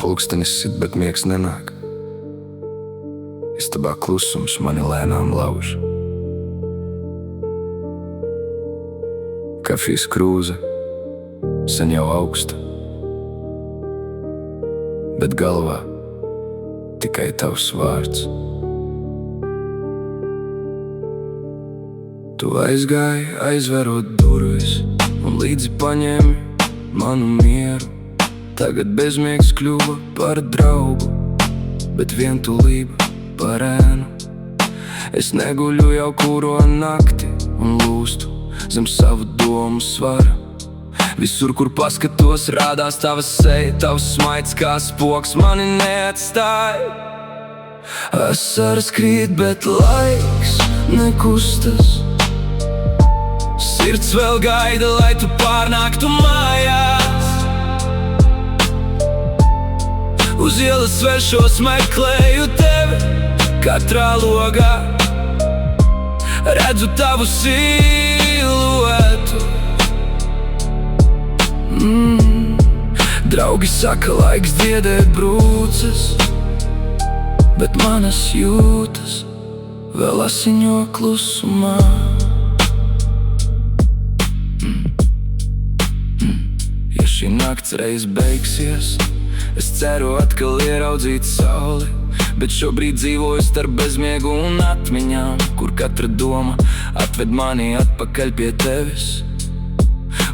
Pulkstenis sit, bet miegs nenāk. Istabā klusums mani lēnām lauž. Kafijas krūze sen jau augsta, bet galvā tikai tavs vārds. Tu aizgāji, aizverot durvis, un līdzi paņēmi manu mieru. Tagad bezmiegs kļuva par draugu, bet vientulība par ēnu. Es neguļu jau kuro nakti un lūstu zem savu domu svara. Visur, kur paskatos, rādās tava seja, tavs smaids kā spoks mani neatstāj. Asaras krīt, bet laiks nekustas. Sirds vēl gaida, lai tu pārnāktu mājās. Uz ielas svešos meklēju tevi katrā logā. Redzu tavu siluetu. Draugi saka, laiks dziedēt brūces, bet manas jūtas vēl asiņo klusumā. Ja šī nakts reiz beigsies, es ceru atkal ieraudzīt sauli, bet šobrīd dzīvoju starp bezmiegu un atmiņām, kur katra doma atved mani atpakaļ pie tevis.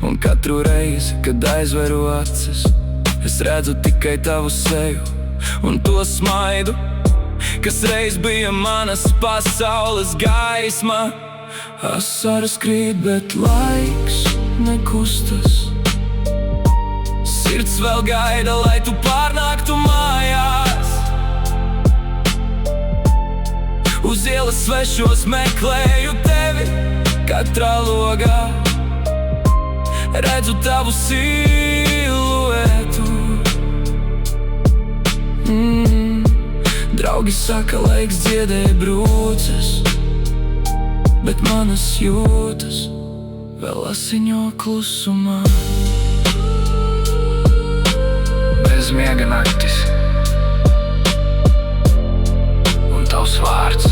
Un katru reizi, kad aizveru acis, es redzu tikai tavu seju un to smaidu, kas reiz bija manas pasaules gaisma. Asaras krīt, bet laiks nekustas. Sirds vēl gaida, lai tu pārnāktu mājās. Uz ielas svešos meklēju tevi katrā logā. Redzu tavu siluetu. Draugi saka, laiks dziedēt brūces, bet manas jūtas vēl asiņo klusumā. Bezmiega naktis un tavs vārds